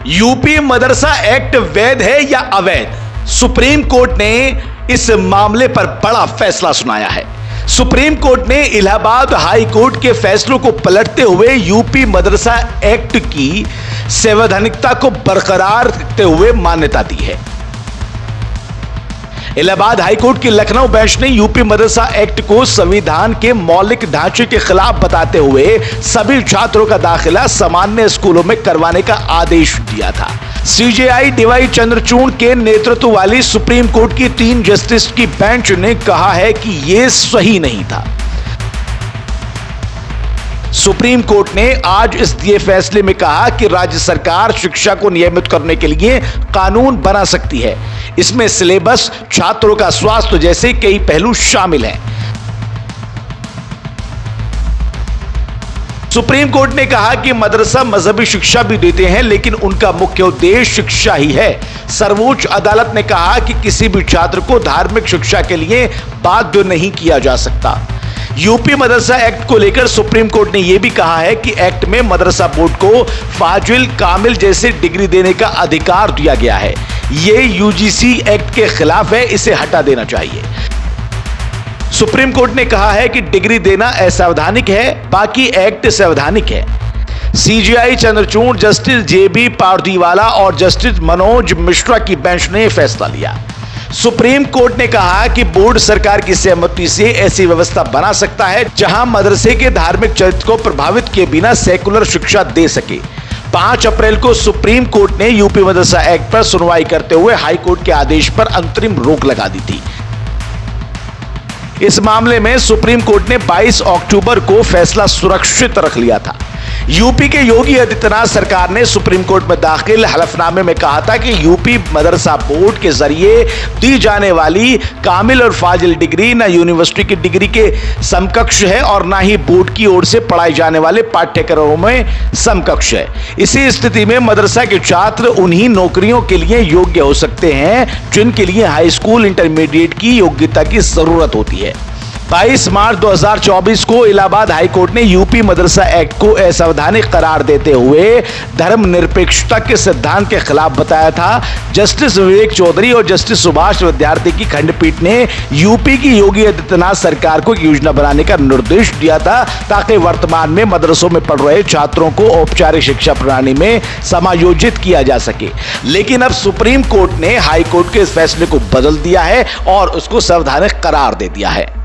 UP मदरसा act वैध है या अवैध? सुप्रीम कोर्ट ने इस मामले पर बड़ा फैसला सुनाया है। सुप्रीम कोर्ट ने इलाहाबाद हाई कोर्ट के फैसलों को पलटते हुए यूपी मदरसा एक्ट की संवैधानिकता को बरकरार रखते हुए मान्यता दी है। इलाहाबाद हाईकोर्ट की लखनऊ बेंच ने यूपी मदरसा एक्ट को संविधान के मौलिक ढांचे के खिलाफ बताते हुए सभी छात्रों का दाखिला सामान्य स्कूलों में करवाने का आदेश दिया था। सीजेआई डीवाई चंद्रचूड़ के नेतृत्व वाली सुप्रीम कोर्ट की 3 जस्टिस की बेंच ने कहा है कि यह सही नहीं था। सुप्रीम कोर्ट ने आज इस दिए फैसले में कहा कि राज्य सरकार शिक्षा को नियमित करने के लिए कानून बना सकती है। इसमें सिलेबस, छात्रों का स्वास्थ्य जैसे कई पहलू शामिल हैं। सुप्रीम कोर्ट ने कहा कि मदरसा मजहबी शिक्षा भी देते हैं, लेकिन उनका मुख्य उद्देश्य शिक्षा ही है। सर्वोच्च अदालत ने कहा कि किसी भी छात्र को धार्मिक शिक्षा के लिए बाध्य नहीं किया जा सकता। यूपी मदरसा एक्ट को लेकर सुप्रीम कोर्ट ने यह भी कहा है कि एक्ट में मदरसा बोर्ड को फाजिल, कामिल जैसे डिग्री देने का अधिकार दिया गया है। यह यूजीसी एक्ट के खिलाफ है, इसे हटा देना चाहिए। सुप्रीम कोर्ट ने कहा है कि डिग्री देना असंवैधानिक है, बाकी एक्ट संवैधानिक है। सीजेआई चंद्रचूड़, जस्टिस जेबी पारदीवाला और जस्टिस मनोज मिश्रा की बेंच ने फैसला लिया। सुप्रीम कोर्ट ने कहा कि बोर्ड सरकार की सहमति से ऐसी व्यवस्था बना सकता है जहां मदरसे के धार्मिक चरित्र को प्रभावित किए बिना सेकुलर शिक्षा दे सके। 5 अप्रैल को सुप्रीम कोर्ट ने यूपी मदरसा एक्ट पर सुनवाई करते हुए हाई कोर्ट के आदेश पर अंतरिम रोक लगा दी थी। इस मामले में सुप्रीम कोर्ट ने 22 अक्टूबर को फैसला सुरक्षित रख लिया था। यूपी के योगी आदित्यनाथ सरकार ने सुप्रीम कोर्ट में दाखिल हलफनामे में कहा था कि यूपी मदरसा बोर्ड के जरिए दी जाने वाली कामिल और फाजिल डिग्री न यूनिवर्सिटी की डिग्री के समकक्ष है और न ही बोर्ड की ओर से पढ़ाए जाने वाले पाठ्यक्रमों में समकक्ष है। इसी स्थिति में मदरसा के छात्र उन्हीं नौकरियों के लिए योग्य हो सकते हैं जिनके लिए हाई स्कूल इंटरमीडिएट की योग्यता की जरूरत होती है। 22 मार्च 2024 को इलाहाबाद हाईकोर्ट ने यूपी मदरसा एक्ट को असंवैधानिक करार देते हुए धर्मनिरपेक्षता के सिद्धांत के खिलाफ बताया था। जस्टिस विवेक चौधरी और जस्टिस सुभाष विद्यार्थी की खंडपीठ ने यूपी की योगी आदित्यनाथ सरकार को योजना बनाने का निर्देश दिया था ताकि वर्तमान में मदरसों में पढ़ रहे छात्रों को औपचारिक शिक्षा प्रणाली में समायोजित किया जा सके। लेकिन अब सुप्रीम कोर्ट ने हाई कोर्ट के इस फैसले को बदल दिया है और उसको संवैधानिक करार दे दिया है।